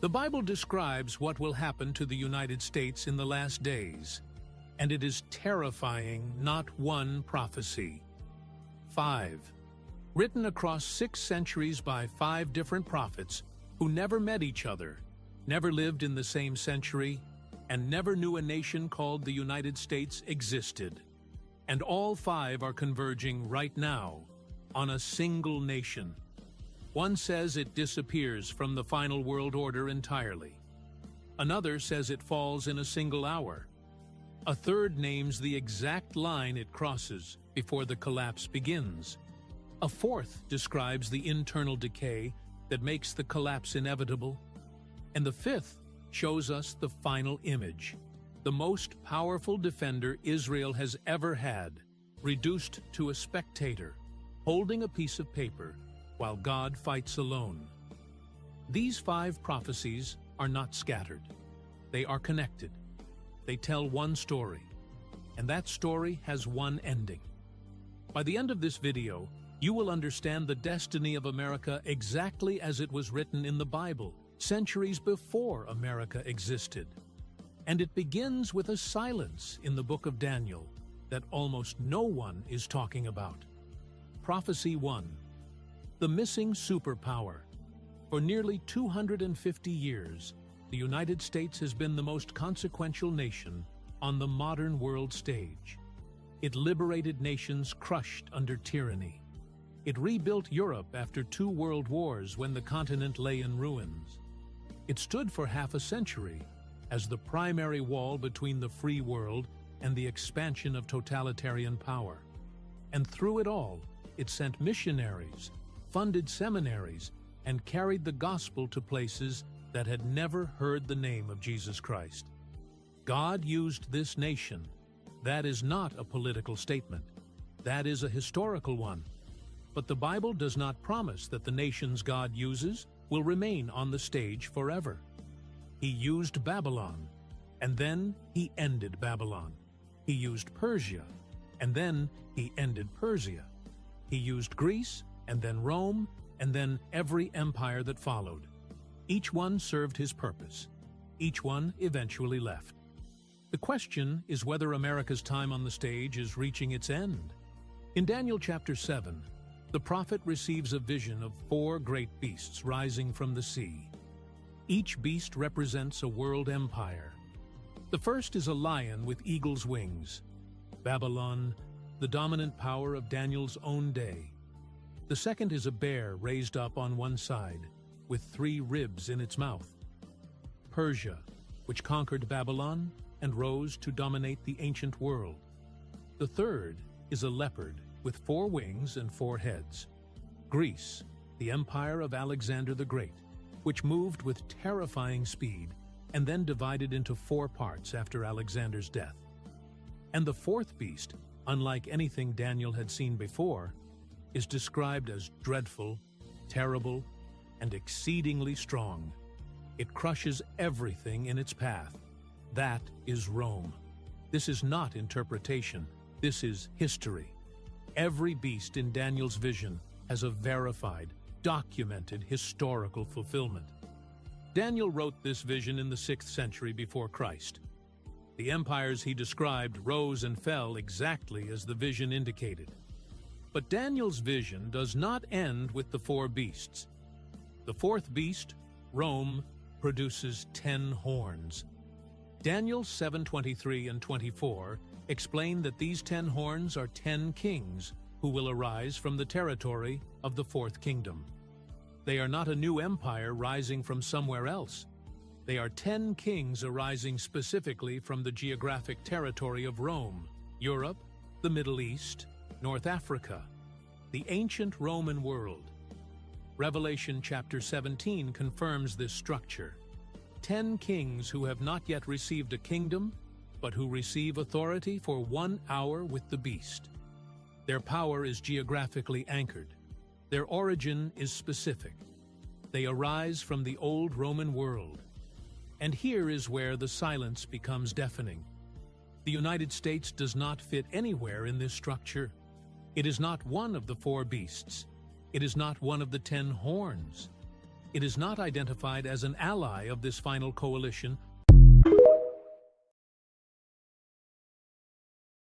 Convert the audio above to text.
The Bible describes what will happen to the United States in the last days, and it is terrifying, not one prophecy. 5. Written across 6 centuries by 5 different prophets who never met each other, never lived in the same century, and never knew a nation called the United States existed. And all 5 are converging right now on a single nation. One says it disappears from the final world order entirely. Another says it falls in a single hour. A third names the exact line it crosses before the collapse begins. A fourth describes the internal decay that makes the collapse inevitable. And the fifth shows us the final image, the most powerful defender Israel has ever had, reduced to a spectator, holding a piece of paper while God fights alone. These 5 prophecies are not scattered. They are connected. They tell one story, and that story has one ending. By the end of this video, you will understand the destiny of America exactly as it was written in the Bible, centuries before America existed. And it begins with a silence in the book of Daniel that almost no one is talking about. Prophecy 1. The missing superpower. For nearly 250 years, the United States has been the most consequential nation on the modern world stage. It liberated nations crushed under tyranny. It rebuilt Europe after 2 world wars when the continent lay in ruins. It stood for half a century as the primary wall between the free world and the expansion of totalitarian power. And through it all, it sent missionaries, funded seminaries, and carried the gospel to places that had never heard the name of Jesus Christ. God used this nation. That is not a political statement. That is a historical one. But the Bible does not promise that the nations God uses will remain on the stage forever. He used Babylon, and then he ended Babylon. He used Persia, and then he ended Persia. He used Greece, and then Rome, and then every empire that followed. Each one served his purpose. Each one eventually left. The question is whether America's time on the stage is reaching its end. In Daniel chapter 7, the prophet receives a vision of 4 great beasts rising from the sea. Each beast represents a world empire. The first is a lion with eagle's wings. Babylon, the dominant power of Daniel's own day. The second is a bear raised up on one side, with 3 ribs in its mouth. Persia, which conquered Babylon and rose to dominate the ancient world. The third is a leopard with 4 wings and 4 heads. Greece, the empire of Alexander the Great, which moved with terrifying speed and then divided into 4 parts after Alexander's death. And the fourth beast, unlike anything Daniel had seen before, is described as dreadful, terrible, and exceedingly strong. It crushes everything in its path. That is Rome. This is not interpretation. This is history. Every beast in Daniel's vision has a verified, documented historical fulfillment. Daniel wrote this vision in the 6th century before Christ. The empires he described rose and fell exactly as the vision indicated. But Daniel's vision does not end with the 4 beasts. The 4th beast, Rome, produces 10 horns. Daniel 7:23 and 24 explain that these 10 horns are 10 kings who will arise from the territory of the 4th kingdom. They are not a new empire rising from somewhere else. They are 10 kings arising specifically from the geographic territory of Rome, Europe, the Middle East, North Africa, the ancient Roman world. Revelation chapter 17 confirms this structure. 10 kings who have not yet received a kingdom, but who receive authority for 1 hour with the beast. Their power is geographically anchored. Their origin is specific. They arise from the old Roman world. And here is where the silence becomes deafening. The United States does not fit anywhere in this structure. It is not one of the 4 beasts. It is not one of the 10 horns. It is not identified as an ally of this final coalition